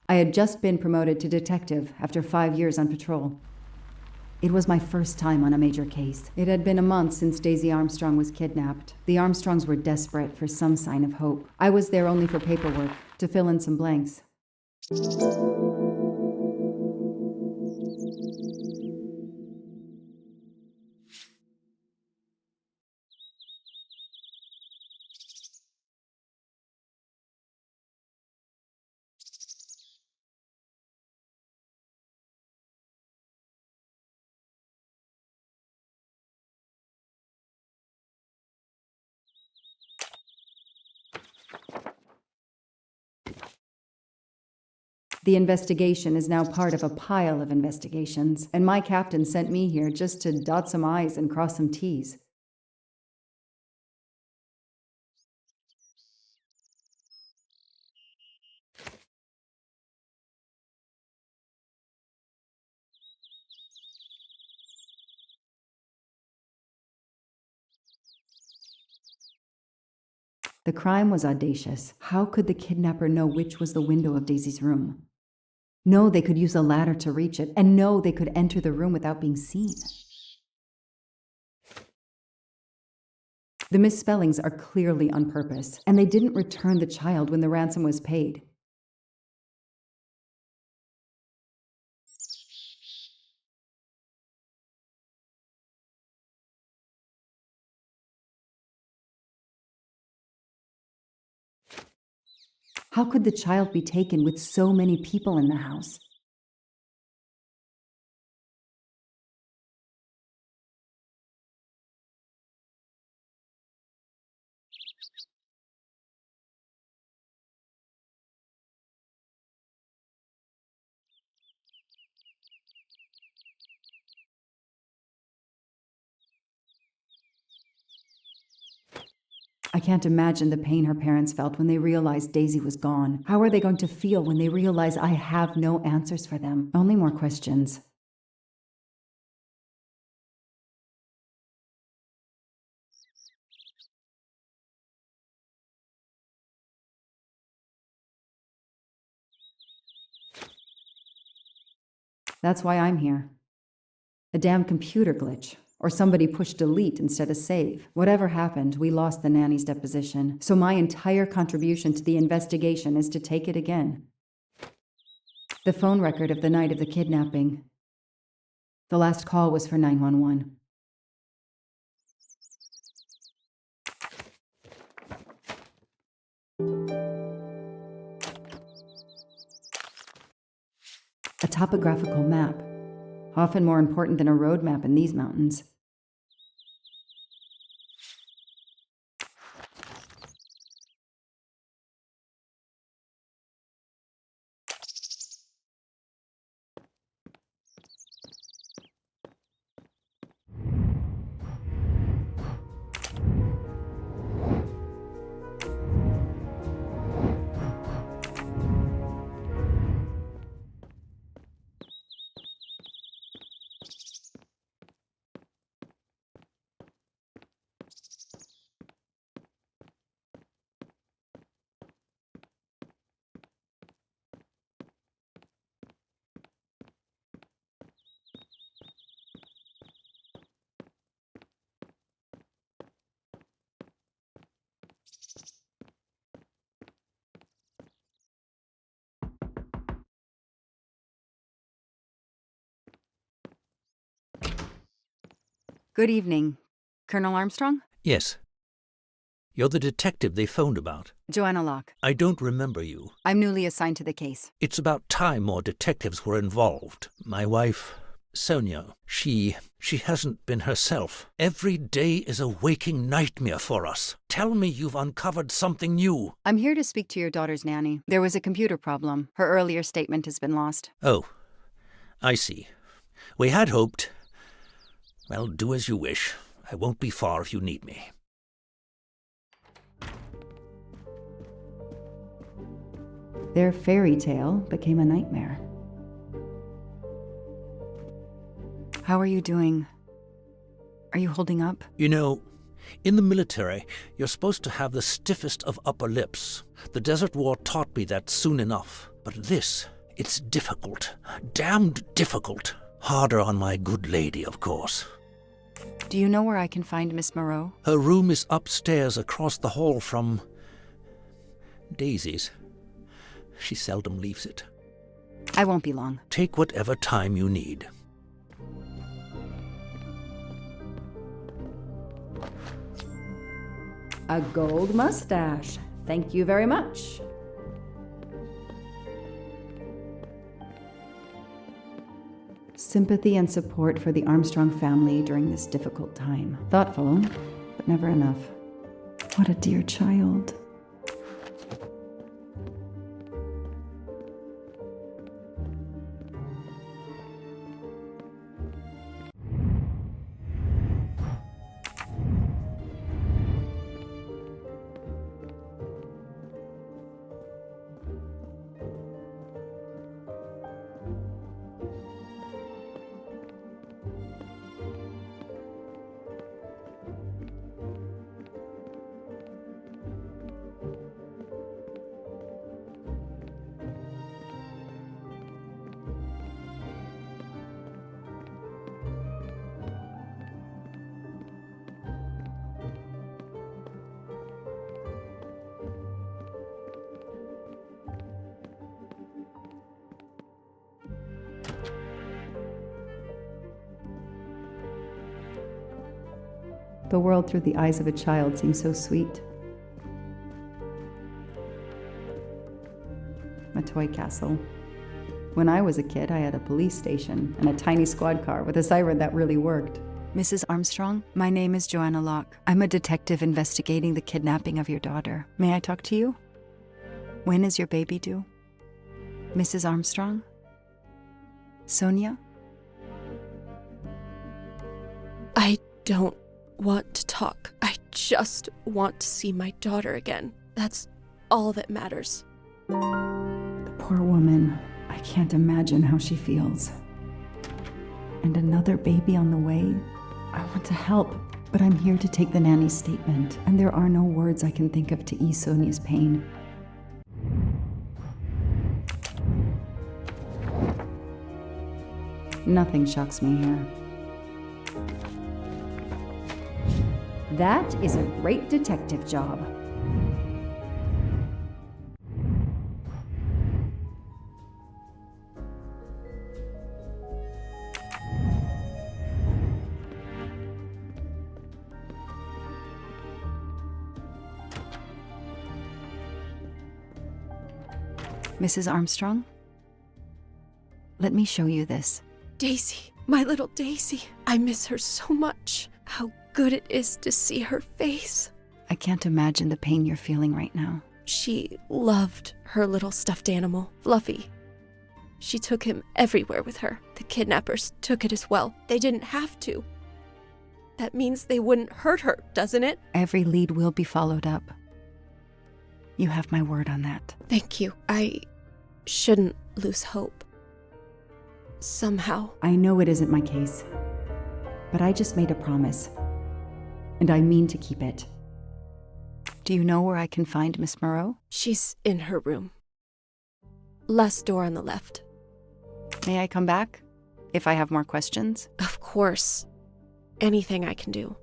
I had just been promoted to detective after 5 years on patrol. It was my first time on a major case. It had been a month since Daisy Armstrong was kidnapped. The Armstrongs were desperate for some sign of hope. I was there only for paperwork, to fill in some blanks. The investigation is now part of a pile of investigations, and my captain sent me here just to dot some I's and cross some T's. The crime was audacious. How could the kidnapper know which was the window of Daisy's room? No, they could use a ladder to reach it, and no, they could enter the room without being seen. The misspellings are clearly on purpose, and they didn't return the child when the ransom was paid. How could the child be taken with so many people in the house? I can't imagine the pain her parents felt when they realized Daisy was gone. How are they going to feel when they realize I have no answers for them? Only more questions. That's why I'm here. A damn computer glitch. Or somebody pushed delete instead of save. Whatever happened, we lost the nanny's deposition. So my entire contribution to the investigation is to take it again. The phone record of the night of the kidnapping. The last call was for 911. A topographical map. Often more important than a road map in these mountains. Good evening. Colonel Armstrong? Yes. You're the detective they phoned about. Joanna Locke. I don't remember you. I'm newly assigned to the case. It's about time more detectives were involved. My wife, Sonia, she hasn't been herself. Every day is a waking nightmare for us. Tell me you've uncovered something new. I'm here to speak to your daughter's nanny. There was a computer problem. Her earlier statement has been lost. Oh, I see. We had hoped. Well, do as you wish. I won't be far if you need me. Their fairy tale became a nightmare. How are you doing? Are you holding up? You know, in the military, you're supposed to have the stiffest of upper lips. The Desert War taught me that soon enough. But this, It's difficult. Damned difficult. Harder on my good lady, of course. Do you know where I can find Miss Moreau? Her room is upstairs across the hall from Daisy's. She seldom leaves it. I won't be long. Take whatever time you need. A gold mustache. Thank you very much. Sympathy and support for the Armstrong family during this difficult time. Thoughtful, but never enough. What a dear child. The world through the eyes of a child seems so sweet. A toy castle. When I was a kid, I had a police station and a tiny squad car with a siren that really worked. Mrs. Armstrong, my name is Joanna Locke. I'm a detective investigating the kidnapping of your daughter. May I talk to you? When is your baby due? Mrs. Armstrong? Sonia? I don't want to talk. I just want to see my daughter again. That's all that matters. The poor woman. I can't imagine how she feels. And another baby on the way? I want to help, but I'm here to take the nanny's statement, and there are no words I can think of to ease Sonia's pain. Nothing shocks me here. That is a great detective job. Mrs. Armstrong? Let me show you this. Daisy, my little Daisy. I miss her so much. How good it is to see her face. I can't imagine the pain you're feeling right now. She loved her little stuffed animal, Fluffy. She took him everywhere with her. The kidnappers took it as well. They didn't have to. That means they wouldn't hurt her, doesn't it? Every lead will be followed up. You have my word on that. Thank you. I shouldn't lose hope. Somehow. I know it isn't my case, but I just made a promise, and I mean to keep it. Do you know where I can find Miss Moreau? She's in her room. Last door on the left. May I come back if I have more questions? Of course. Anything I can do.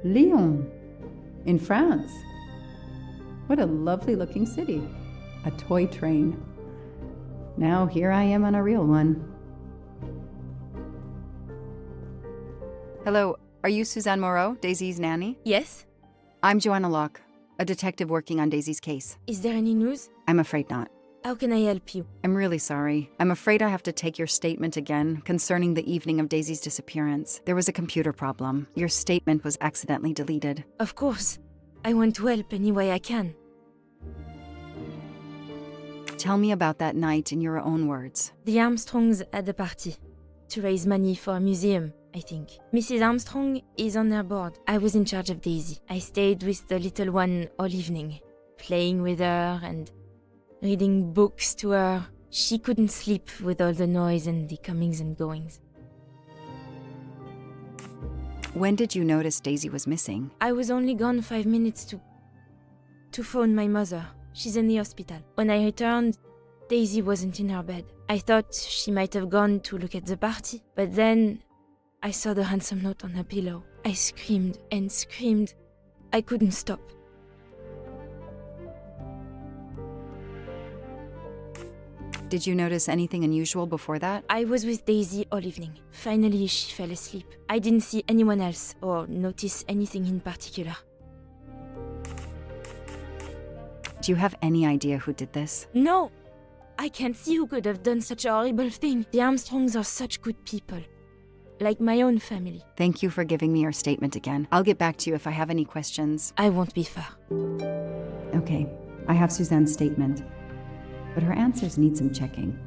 Lyon, in France. What a lovely looking city. A toy train. Now here I am on a real one. Hello, are you Suzanne Moreau, Daisy's nanny? Yes? I'm Joanna Locke, a detective working on Daisy's case. Is there any news? I'm afraid not. How can I help you? I'm really sorry. I'm afraid I have to take your statement again concerning the evening of Daisy's disappearance. There was a computer problem. Your statement was accidentally deleted. Of course. I want to help any way I can. Tell me about that night in your own words. The Armstrongs had a party. to raise money for a museum, I think. Mrs. Armstrong is on her board. I was in charge of Daisy. I stayed with the little one all evening, playing with her and reading books to her. She couldn't sleep with all the noise and the comings and goings. When did you notice Daisy was missing? I was only gone 5 minutes to phone my mother. She's in the hospital. When I returned, Daisy wasn't in her bed. I thought she might have gone to look at the party, but then I saw the ransom note on her pillow. I screamed and screamed. I couldn't stop. Did you notice anything unusual before that? I was with Daisy all evening. Finally, she fell asleep. I didn't see anyone else or notice anything in particular. Do you have any idea who did this? No! I can't see who could have done such a horrible thing. The Armstrongs are such good people. Like my own family. Thank you for giving me your statement again. I'll get back to you if I have any questions. I won't be far. Okay, I have Suzanne's statement, but her answers need some checking.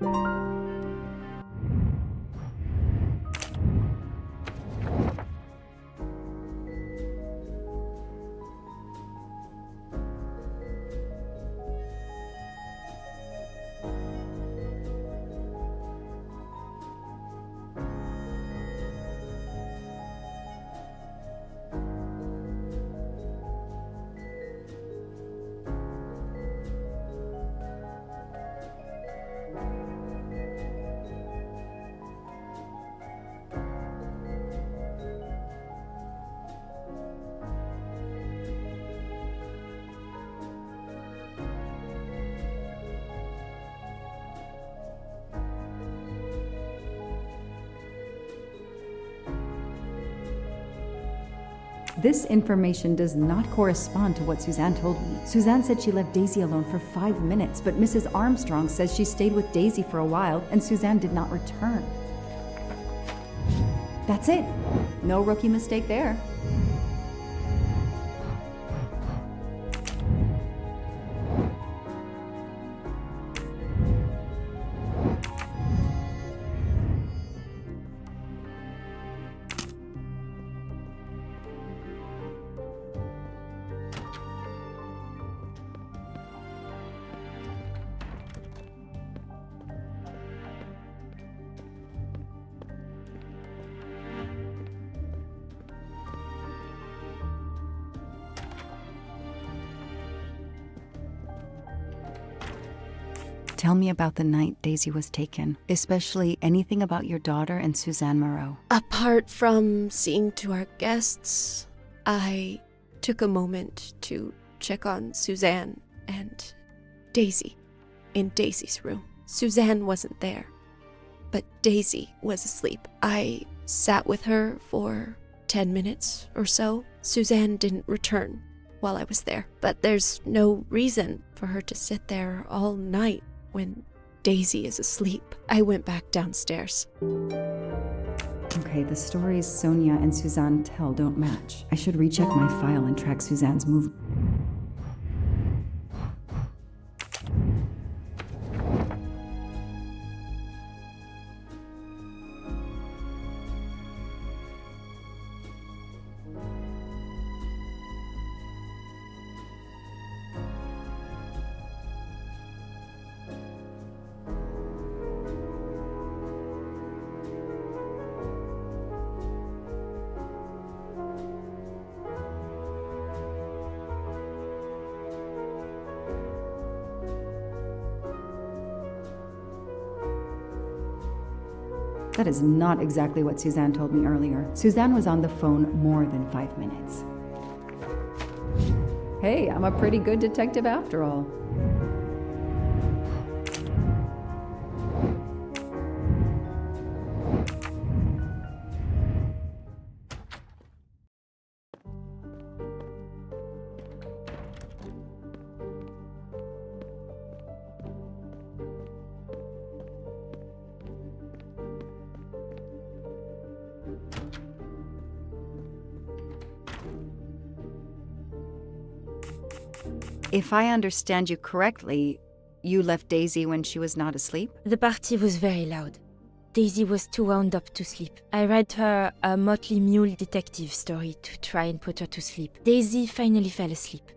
This information does not correspond to what Suzanne told me. Suzanne said she left Daisy alone for 5 minutes, but Mrs. Armstrong says she stayed with Daisy for a while and Suzanne did not return. That's it. No rookie mistake there. Tell me about the night Daisy was taken, especially anything about your daughter and Suzanne Moreau. Apart from seeing to our guests, I took a moment to check on Suzanne and Daisy in Daisy's room. Suzanne wasn't there, but Daisy was asleep. I sat with her for 10 minutes or so. Suzanne didn't return while I was there, but there's no reason for her to sit there all night when Daisy is asleep. I went back downstairs. Okay, the stories Sonia and Suzanne tell don't match. I should recheck my file and track Suzanne's movement. That is not exactly what Suzanne told me earlier. Suzanne was on the phone more than 5 minutes. Hey, I'm a pretty good detective after all. If I understand you correctly, you left Daisy when she was not asleep? The party was very loud. Daisy was too wound up to sleep. I read her a Motley Mule detective story to try and put her to sleep. Daisy finally fell asleep.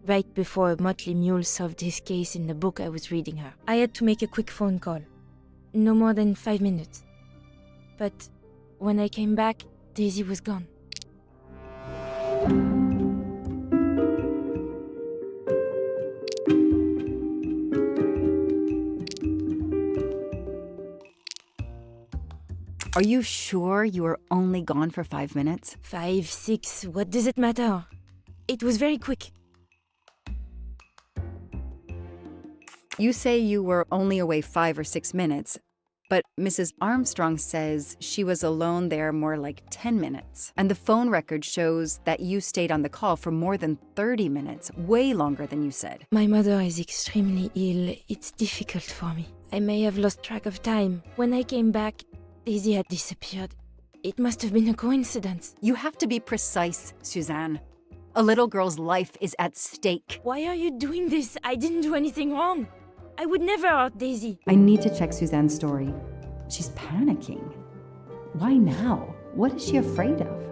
Right before Motley Mule solved his case in the book I was reading her. I had to make a quick phone call. No more than 5 minutes. But when I came back, Daisy was gone. Are you sure you were only gone for 5 minutes? 5, 6, what does it matter? It was very quick. You say you were only away 5 or 6 minutes, but Mrs. Armstrong says she was alone there more like 10 minutes. And the phone record shows that you stayed on the call for more than 30 minutes, way longer than you said. My mother is extremely ill. It's difficult for me. I may have lost track of time. When I came back, Daisy had disappeared. It must have been a coincidence. You have to be precise, Suzanne. A little girl's life is at stake. Why are you doing this? I didn't do anything wrong. I would never hurt Daisy. I need to check Suzanne's story. She's panicking. Why now? What is she afraid of?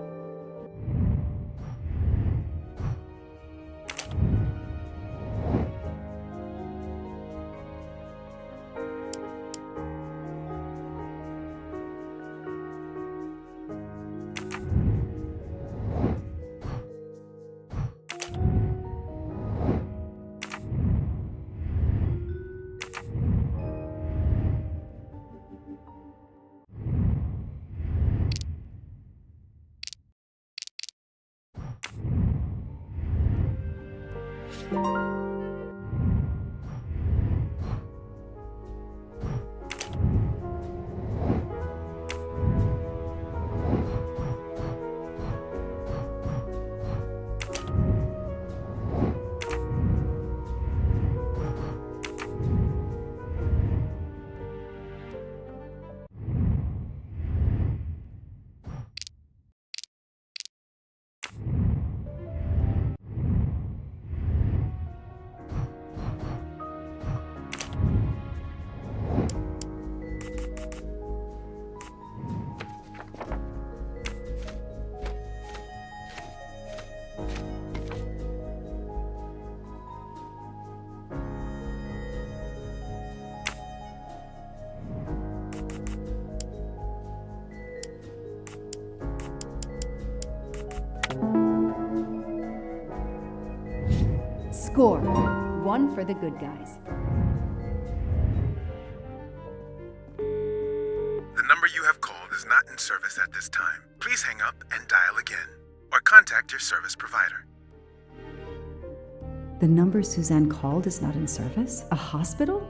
Score. 1 for the good guys. The number you have called is not in service at this time. Please hang up and dial again, or contact your service provider. The number Suzanne called is not in service? A hospital?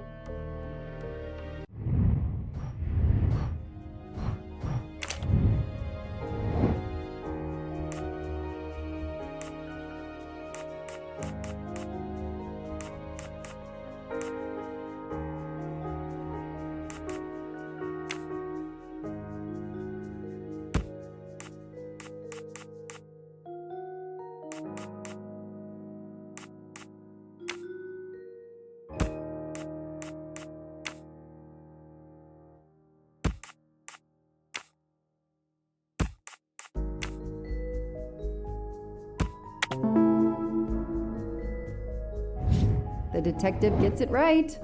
The detective gets it right.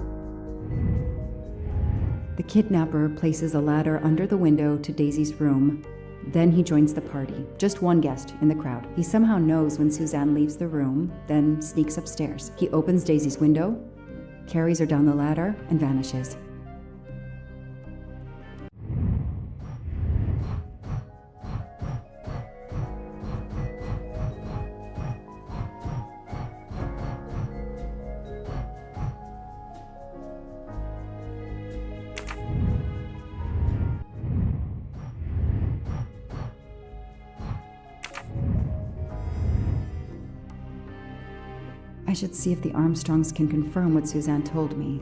The kidnapper places a ladder under the window to Daisy's room. Then he joins the party, just one guest in the crowd. He somehow knows when Suzanne leaves the room, then sneaks upstairs. He opens Daisy's window, carries her down the ladder, and vanishes. I should see if the Armstrongs can confirm what Suzanne told me.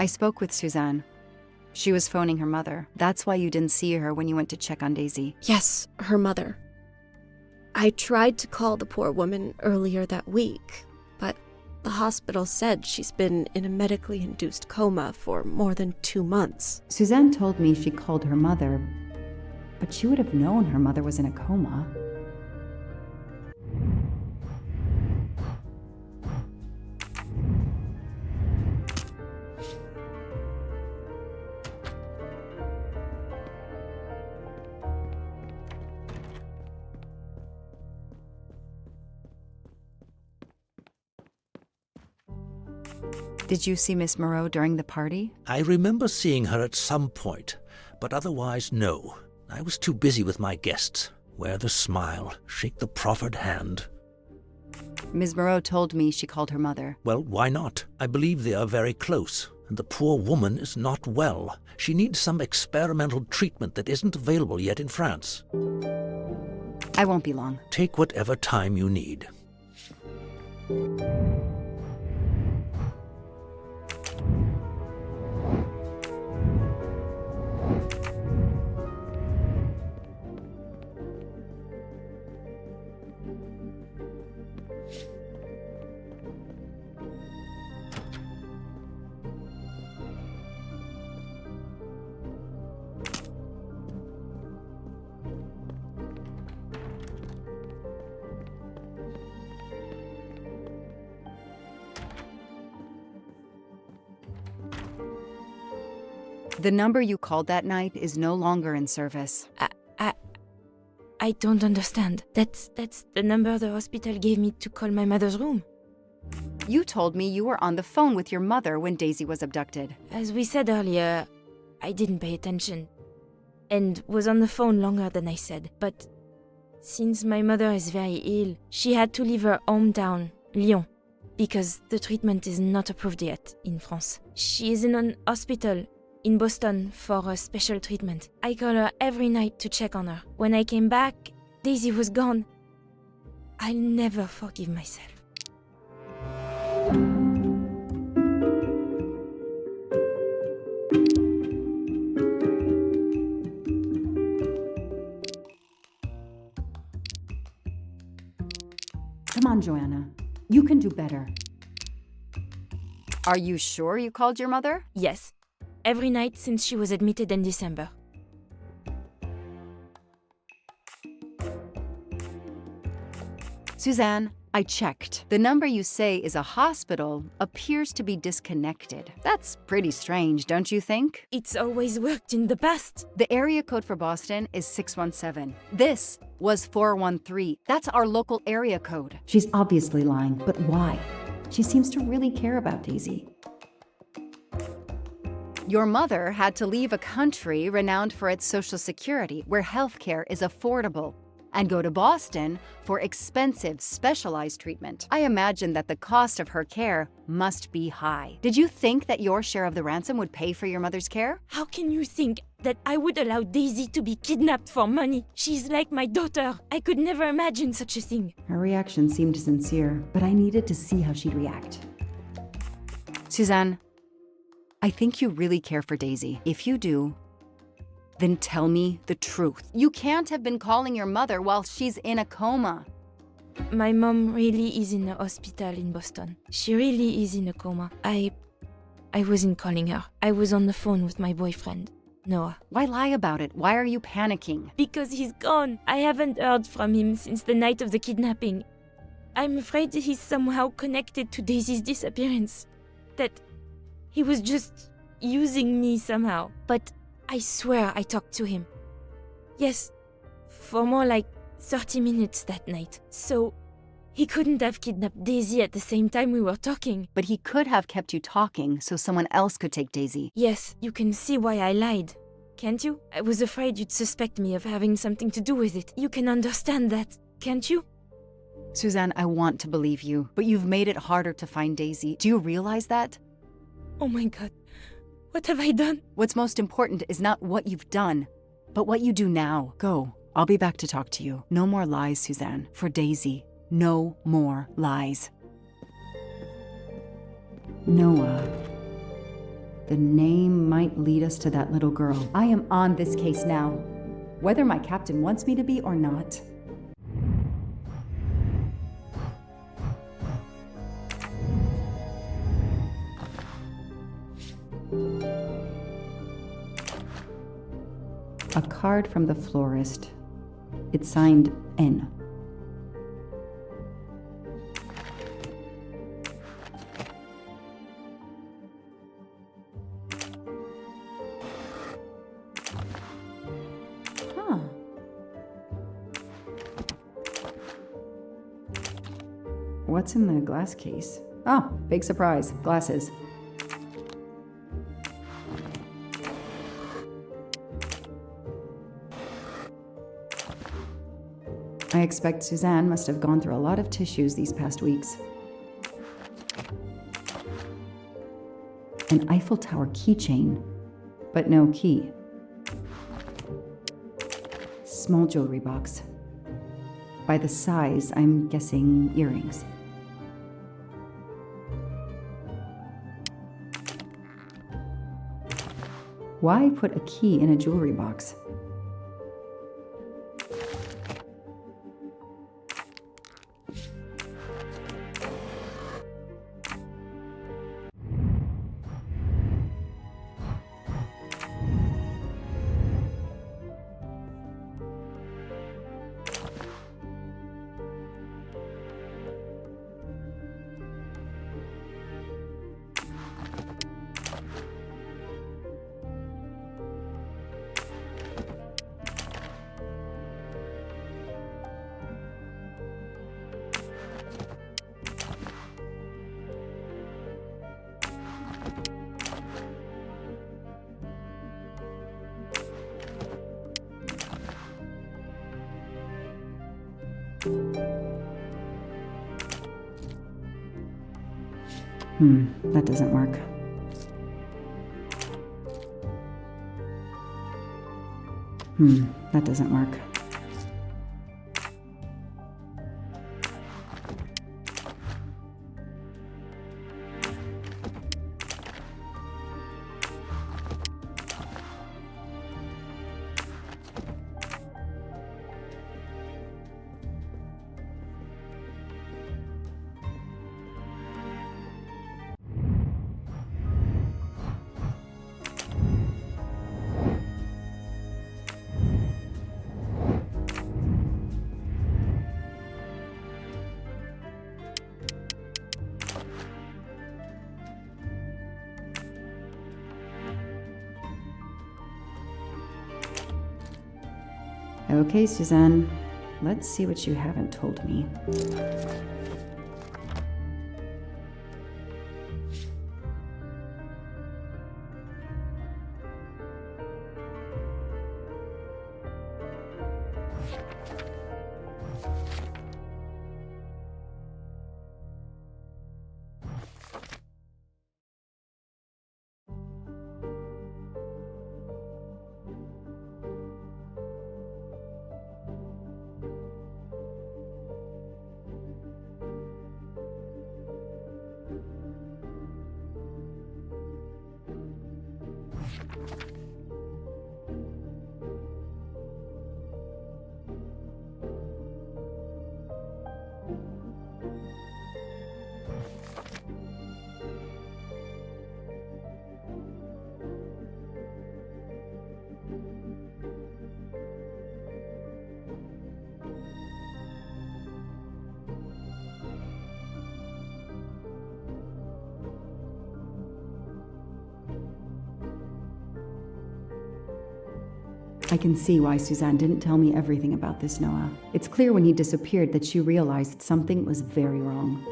I spoke with Suzanne. She was phoning her mother. That's why you didn't see her when you went to check on Daisy. Yes, her mother. I tried to call the poor woman earlier that week, but the hospital said she's been in a medically induced coma for more than 2 months. Suzanne told me she called her mother, but she would have known her mother was in a coma. Did you see Miss Moreau during the party? I remember seeing her at some point, but otherwise no. I was too busy with my guests. Wear the smile, shake the proffered hand. Ms. Moreau told me she called her mother. Well, why not? I believe they are very close, and the poor woman is not well. She needs some experimental treatment that isn't available yet in France. I won't be long. Take whatever time you need. The number you called that night is no longer in service. I don't understand. That's the number the hospital gave me to call my mother's room. You told me you were on the phone with your mother when Daisy was abducted. As we said earlier, I didn't pay attention and was on the phone longer than I said. But since my mother is very ill, she had to leave her hometown, Lyon, because the treatment is not approved yet in France. She is in an hospital in Boston for a special treatment. I call her every night to check on her. When I came back, Daisy was gone. I'll never forgive myself. Come on, Joanna. You can do better. Are you sure you called your mother? Yes, every night since she was admitted in December. Suzanne, I checked. The number you say is a hospital appears to be disconnected. That's pretty strange, don't you think? It's always worked in the past. The area code for Boston is 617. This was 413. That's our local area code. She's obviously lying, but why? She seems to really care about Daisy. Your mother had to leave a country renowned for its social security, where healthcare is affordable, and go to Boston for expensive, specialized treatment. I imagine that the cost of her care must be high. Did you think that your share of the ransom would pay for your mother's care? How can you think that I would allow Daisy to be kidnapped for money? She's like my daughter. I could never imagine such a thing. Her reaction seemed sincere, but I needed to see how she'd react. Suzanne, I think you really care for Daisy. If you do, then tell me the truth. You can't have been calling your mother while she's in a coma. My mom really is in a hospital in Boston. She really is in a coma. I wasn't calling her. I was on the phone with my boyfriend, Noah. Why lie about it? Why are you panicking? Because he's gone. I haven't heard from him since the night of the kidnapping. I'm afraid he's somehow connected to Daisy's disappearance. That he was just using me somehow. But I swear I talked to him. Yes, for more like 30 minutes that night. So he couldn't have kidnapped Daisy at the same time we were talking. But he could have kept you talking so someone else could take Daisy. Yes, you can see why I lied. Can't you? I was afraid you'd suspect me of having something to do with it. You can understand that, can't you? Suzanne, I want to believe you, but you've made it harder to find Daisy. Do you realize that? Oh my God. What have I done? What's most important is not what you've done, but what you do now. Go. I'll be back to talk to you. No more lies, Suzanne. For Daisy, no more lies. Noah. The name might lead us to that little girl. I am on this case now, whether my captain wants me to be or not. A card from the florist. It's signed N. Huh. What's in the glass case? Oh, big surprise. Glasses. I expect Suzanne must have gone through a lot of tissues these past weeks. An Eiffel Tower keychain, but no key. Small jewelry box. By the size, I'm guessing earrings. Why put a key in a jewelry box? That doesn't work. That doesn't work. Okay, Suzanne, let's see what you haven't told me. I can see why Suzanne didn't tell me everything about this, Noah. It's clear when he disappeared that she realized something was very wrong.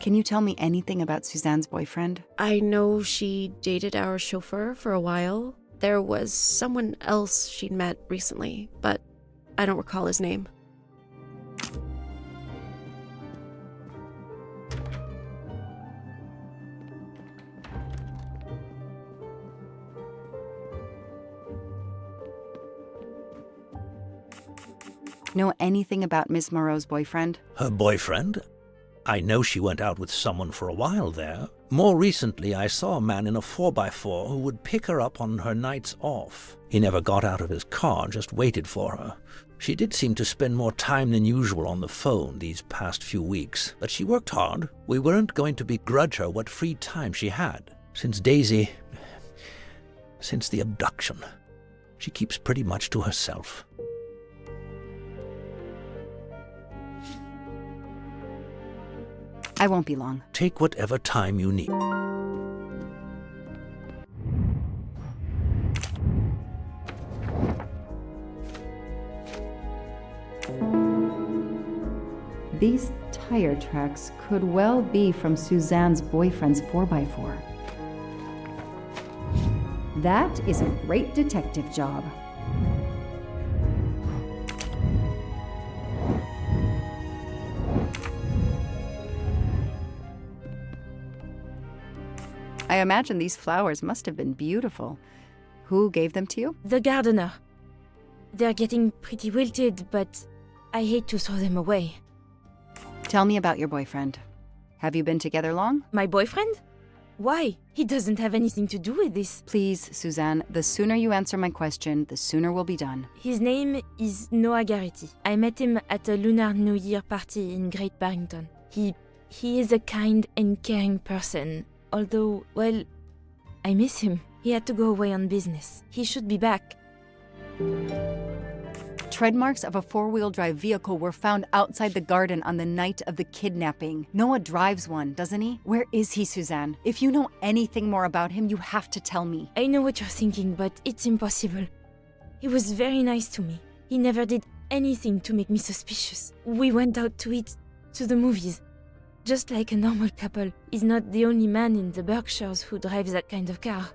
Can you tell me anything about Suzanne's boyfriend? I know she dated our chauffeur for a while. There was someone else she'd met recently, but I don't recall his name. Know anything about Miss Moreau's boyfriend? Her boyfriend? I know she went out with someone for a while there. More recently, I saw a man in a 4x4 who would pick her up on her nights off. He never got out of his car, just waited for her. She did seem to spend more time than usual on the phone these past few weeks, but she worked hard. We weren't going to begrudge her what free time she had. Since the abduction, she keeps pretty much to herself. I won't be long. Take whatever time you need. These tire tracks could well be from Suzanne's boyfriend's 4x4. That is a great detective job. I imagine these flowers must have been beautiful. Who gave them to you? The gardener. They're getting pretty wilted, but I hate to throw them away. Tell me about your boyfriend. Have you been together long? My boyfriend? Why? He doesn't have anything to do with this. Please, Suzanne, the sooner you answer my question, the sooner we'll be done. His name is Noah Garrity. I met him at a Lunar New Year party in Great Barrington. He is a kind and caring person. Although, well, I miss him. He had to go away on business. He should be back. Tread marks of a four-wheel drive vehicle were found outside the garden on the night of the kidnapping. Noah drives one, doesn't he? Where is he, Suzanne? If you know anything more about him, you have to tell me. I know what you're thinking, but it's impossible. He was very nice to me. He never did anything to make me suspicious. We went out to eat, to the movies. Just like a normal couple. He's not the only man in the Berkshires who drives that kind of car.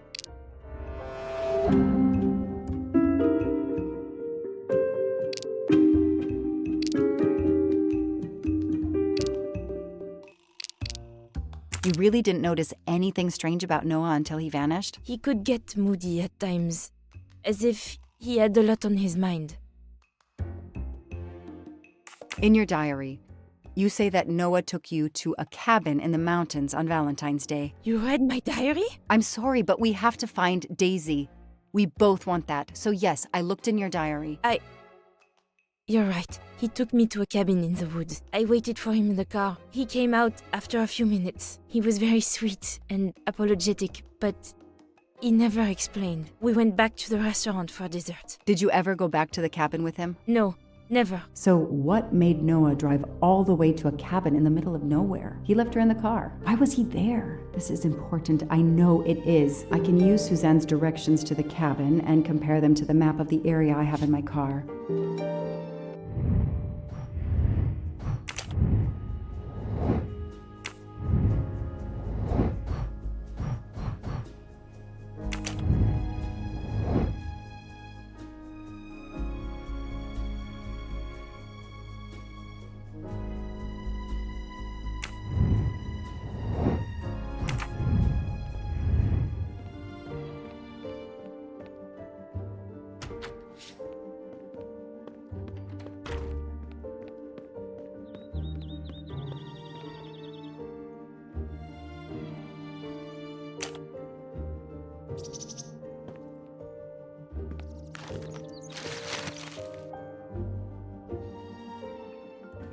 You really didn't notice anything strange about Noah until he vanished? He could get moody at times, as if he had a lot on his mind. In your diary, you say that Noah took you to a cabin in the mountains on Valentine's Day. You read my diary? I'm sorry, but we have to find Daisy. We both want that. So yes, I looked in your diary. You're right. He took me to a cabin in the woods. I waited for him in the car. He came out after a few minutes. He was very sweet and apologetic, but he never explained. We went back to the restaurant for dessert. Did you ever go back to the cabin with him? No, never. So what made Noah drive all the way to a cabin in the middle of nowhere? He left her in the car. Why was he there? This is important. I know it is. I can use Suzanne's directions to the cabin and compare them to the map of the area I have in my car.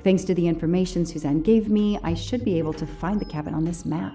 Thanks to the information Suzanne gave me, I should be able to find the cabin on this map.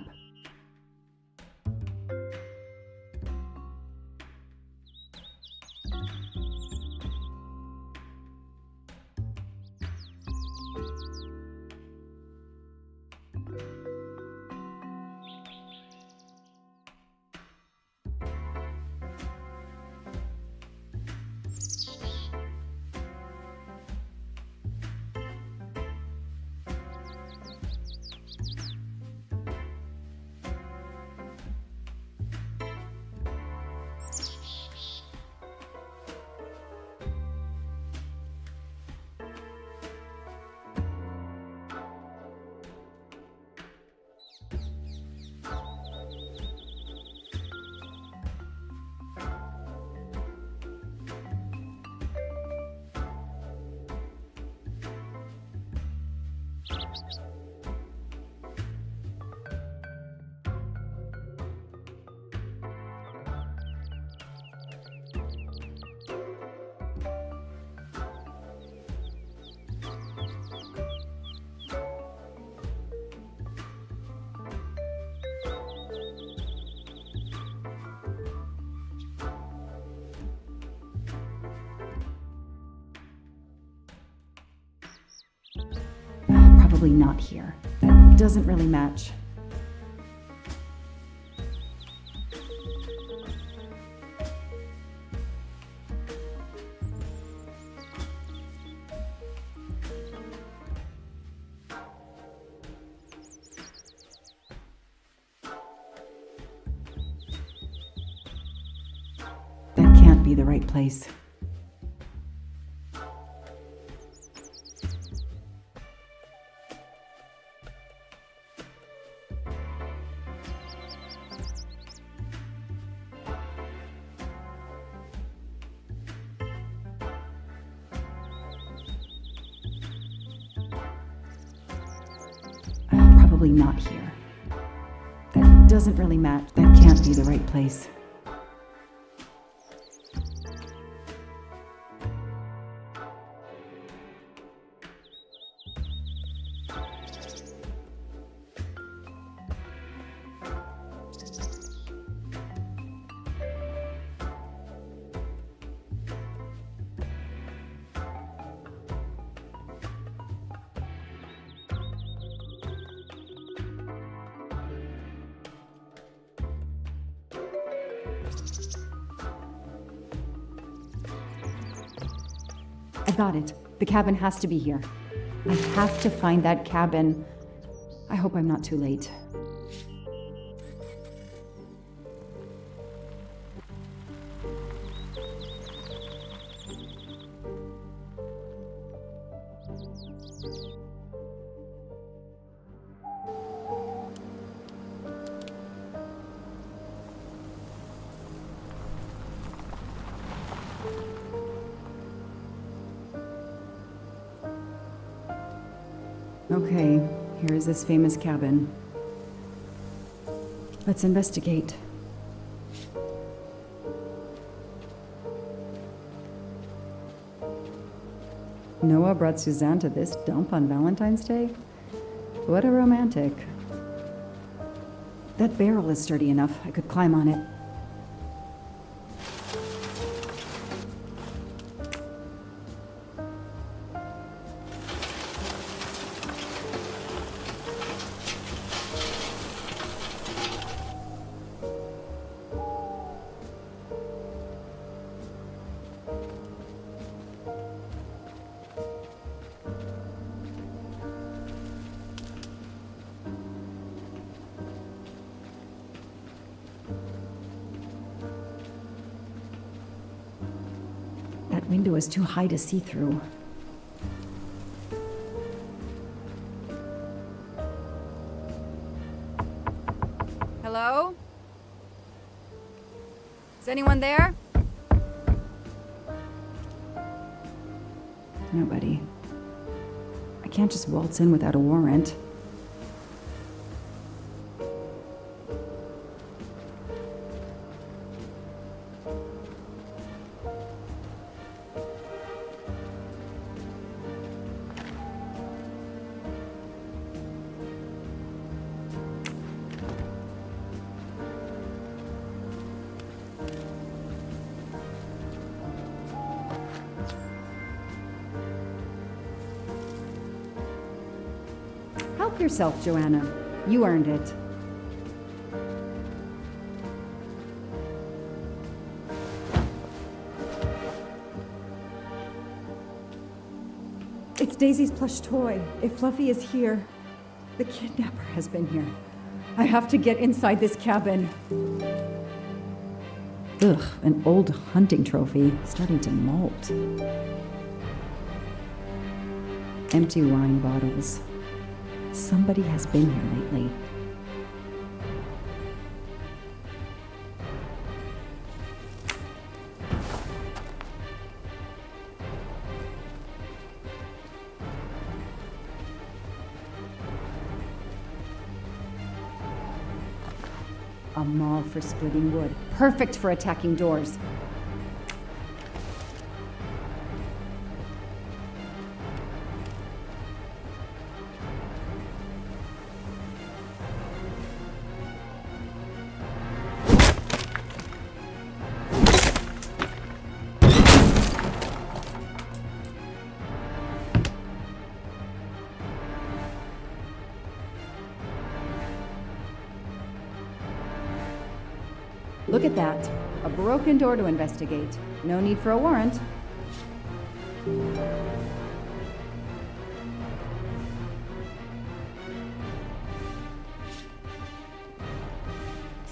Probably not here. That doesn't really match. That can't be the right place. Probably not here. That doesn't really match. That can't be the right place. I got it. The cabin has to be here. I have to find that cabin. I hope I'm not too late. Okay, here is this famous cabin. Let's investigate. Noah brought Suzanne to this dump on Valentine's Day? What a romantic. That barrel is sturdy enough. I could climb on it. That window is too high to see through. Hello? Is anyone there? Nobody. I can't just waltz in without a warrant. Help yourself, Joanna. You earned it. It's Daisy's plush toy. If Fluffy is here, the kidnapper has been here. I have to get inside this cabin. Ugh, an old hunting trophy starting to molt. Empty wine bottles. Somebody has been here lately. A maul for splitting wood. Perfect for attacking doors. Look at that. A broken door to investigate. No need for a warrant.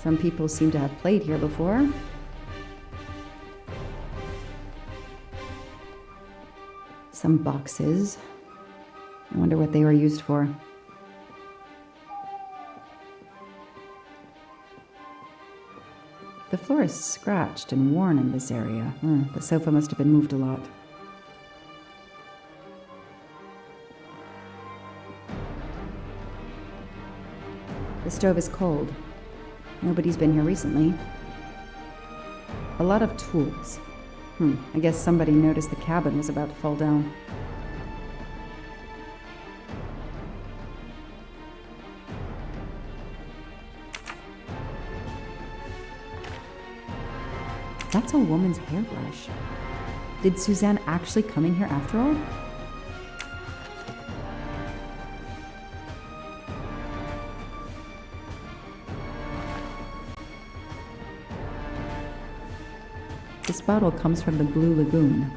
Some people seem to have played here before. Some boxes. I wonder what they were used for. The floor is scratched and worn in this area. The sofa must have been moved a lot. The stove is cold. Nobody's been here recently. A lot of tools. I guess somebody noticed the cabin was about to fall down. That's a woman's hairbrush. Did Suzanne actually come in here after all? This bottle comes from the Blue Lagoon.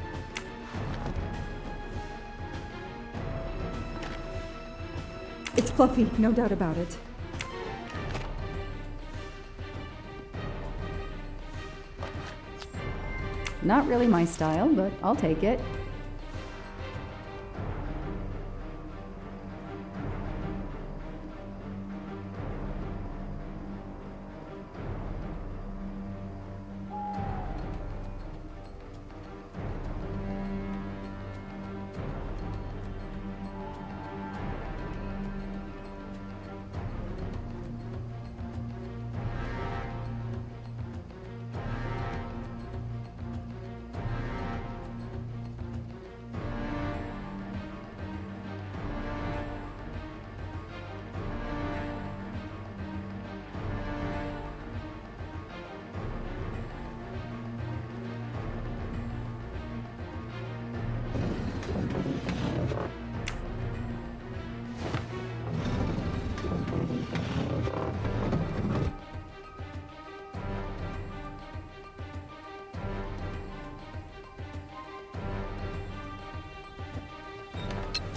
It's fluffy, no doubt about it. Not really my style, but I'll take it.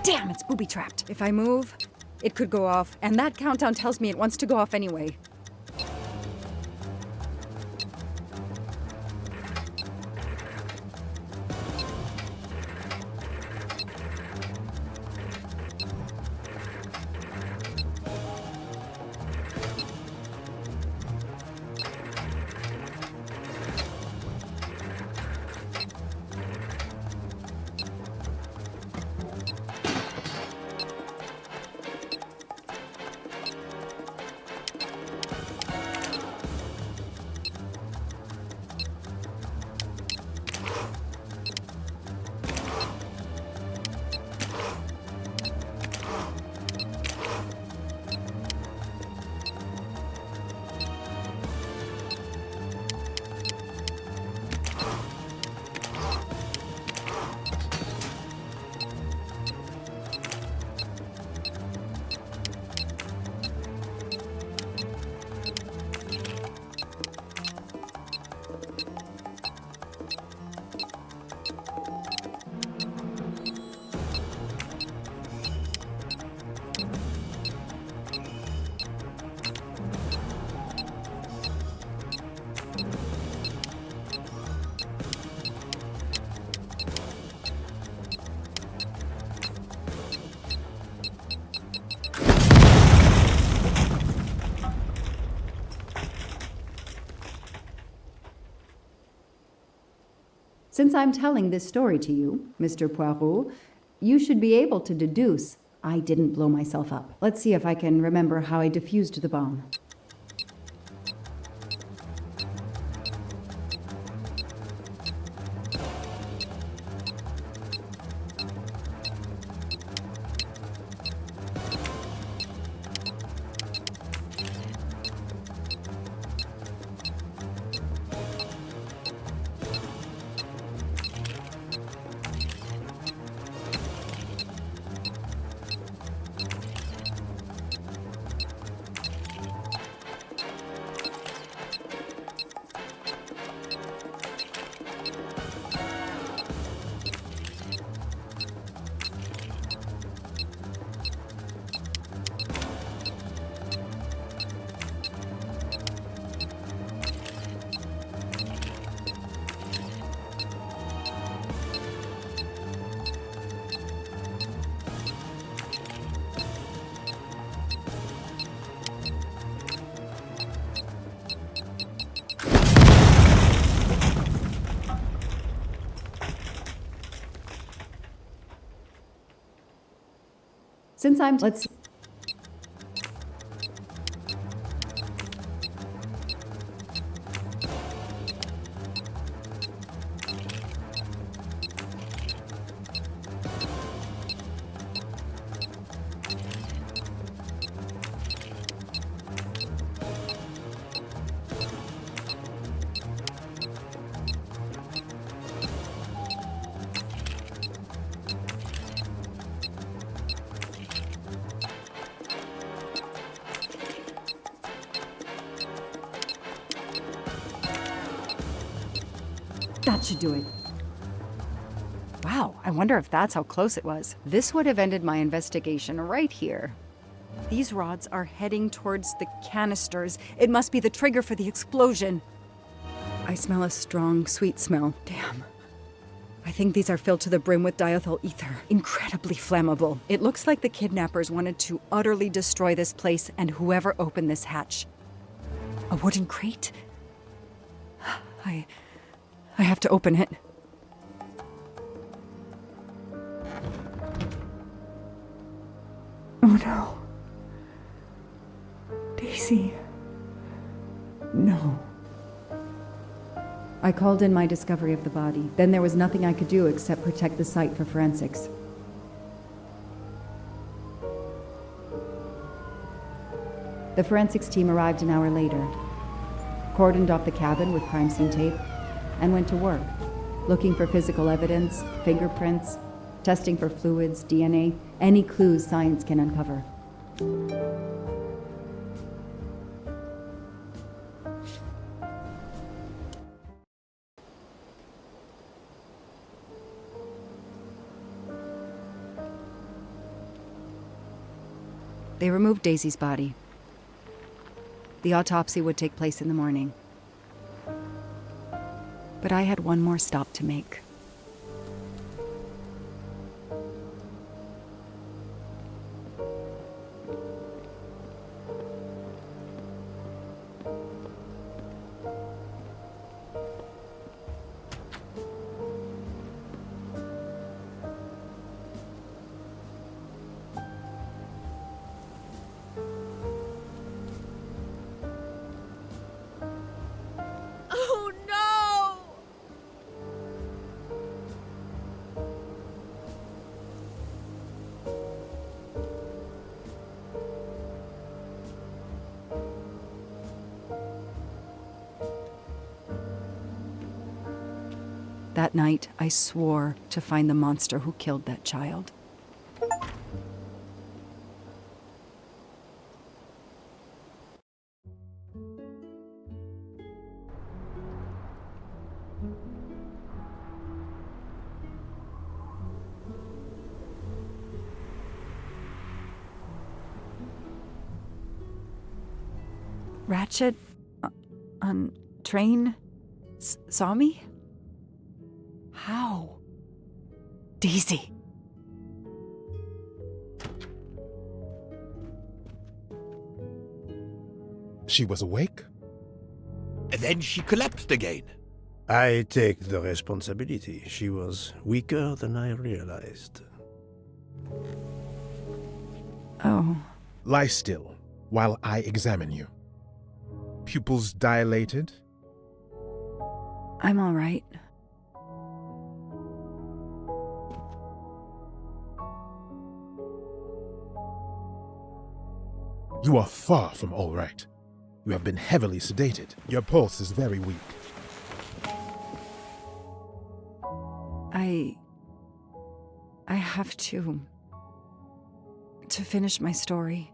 Damn, it's booby-trapped. If I move, it could go off, and that countdown tells me it wants to go off anyway. Since I'm telling this story to you, Mr. Poirot, you should be able to deduce I didn't blow myself up. Let's see if I can remember how I defused the bomb. Since I'm... Let's... That should do it. Wow, I wonder if that's how close it was. This would have ended my investigation right here. These rods are heading towards the canisters. It must be the trigger for the explosion. I smell a strong, sweet smell. Damn. I think these are filled to the brim with diethyl ether. Incredibly flammable. It looks like the kidnappers wanted to utterly destroy this place and whoever opened this hatch. A wooden crate? I have to open it. Oh no. Daisy. No. I called in my discovery of the body. Then there was nothing I could do except protect the site for forensics. The forensics team arrived an hour later, cordoned off the cabin with crime scene tape, and went to work, looking for physical evidence, fingerprints, testing for fluids, DNA, any clues science can uncover. They removed Daisy's body. The autopsy would take place in the morning. But I had one more stop to make. Oh no! That night, I swore to find the monster who killed that child. Ratchet on train saw me? How? Daisy. She was awake? And then she collapsed again. I take the responsibility. She was weaker than I realized. Oh. Lie still while I examine you. Pupils dilated? I'm all right. You are far from all right. You have been heavily sedated. Your pulse is very weak. I have to finish my story.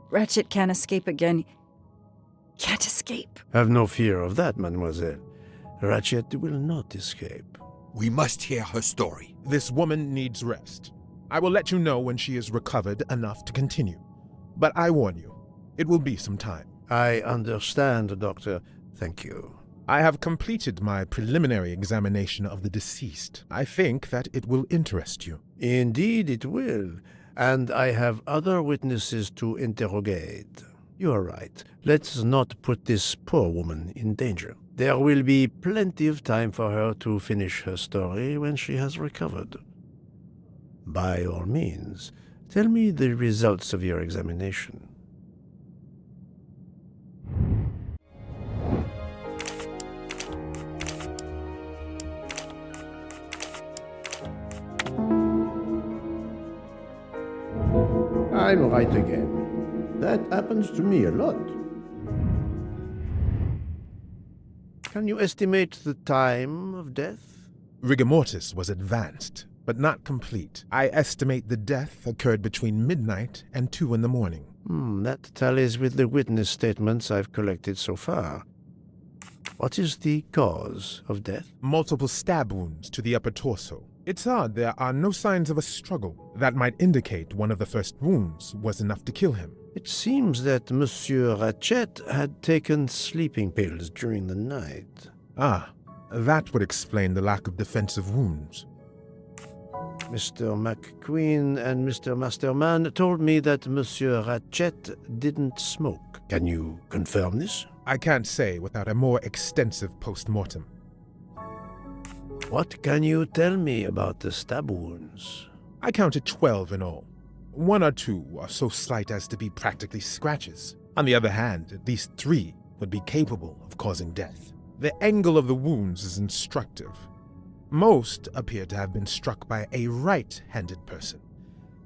Ratchet can't escape again. Can't escape. Have no fear of that, mademoiselle. Ratchet will not escape. We must hear her story. This woman needs rest. I will let you know when she is recovered enough to continue. But I warn you, it will be some time. I understand, Doctor. Thank you. I have completed my preliminary examination of the deceased. I think that it will interest you. Indeed it will. And I have other witnesses to interrogate. You are right. Let's not put this poor woman in danger. There will be plenty of time for her to finish her story when she has recovered. By all means, Tell me the results of your examination. I'm right again. That happens to me a lot. Can you estimate the time of death? Rigor mortis was advanced, but not complete. I estimate the death occurred between midnight and 2 in the morning. That tallies with the witness statements I've collected so far. What is the cause of death? Multiple stab wounds to the upper torso. It's odd there are no signs of a struggle. That might indicate one of the first wounds was enough to kill him. It seems that Monsieur Ratchet had taken sleeping pills during the night. Ah, that would explain the lack of defensive wounds. Mr. McQueen and Mr. Masterman told me that Monsieur Ratchet didn't smoke. Can you confirm this? I can't say without a more extensive post-mortem. What can you tell me about the stab wounds? I counted 12 in all. 1 or 2 are so slight as to be practically scratches. On the other hand, at least 3 would be capable of causing death. The angle of the wounds is instructive. Most appear to have been struck by a right-handed person.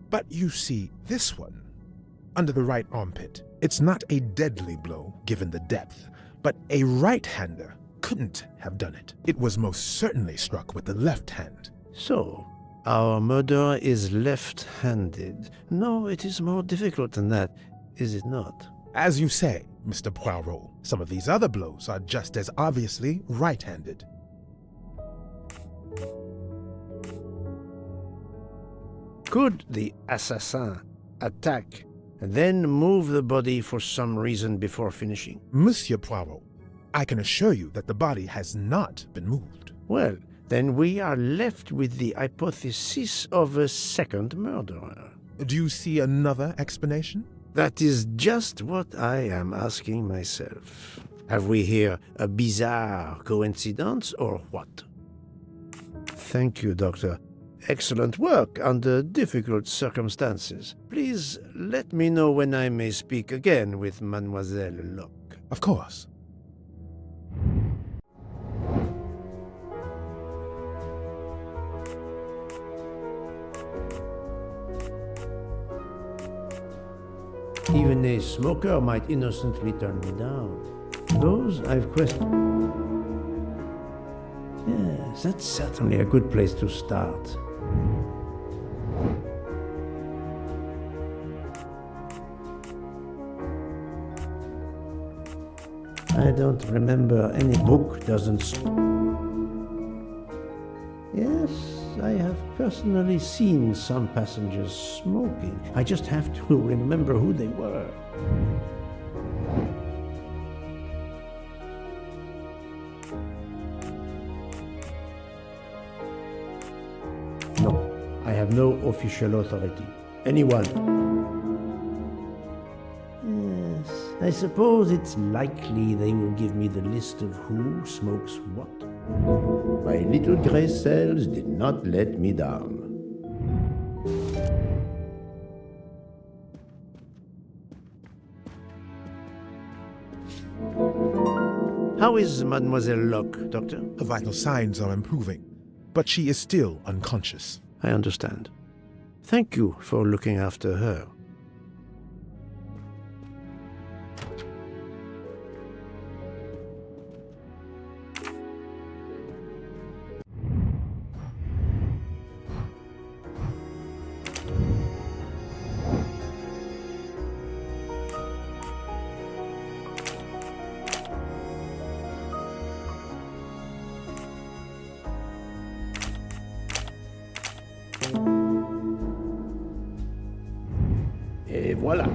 But you see, this one, under the right armpit, it's not a deadly blow given the depth, but a right-hander couldn't have done it. It was most certainly struck with the left hand. So, our murderer is left-handed. No, it is more difficult than that, is it not? As you say, Mr. Poirot, some of these other blows are just as obviously right-handed. Could the assassin attack and then move the body for some reason before finishing? Monsieur Poirot, I can assure you that the body has not been moved. Well, then we are left with the hypothesis of a second murderer. Do you see another explanation? That is just what I am asking myself. Have we here a bizarre coincidence or what? Thank you, Doctor. Excellent work under difficult circumstances. Please let me know when I may speak again with Mademoiselle Locke. Of course. Even a smoker might innocently turn me down. Those I've questioned. Yes, that's certainly a good place to start. I don't remember any book doesn't. Yes, I have personally seen some passengers smoking. I just have to remember who they were. No, I have no official authority. Anyone? Yes, I suppose it's likely they will give me the list of who smokes what. My little gray cells did not let me down. How is Mademoiselle Locke, Doctor? Her vital signs are improving, but she is still unconscious. I understand. Thank you for looking after her. Et voilà.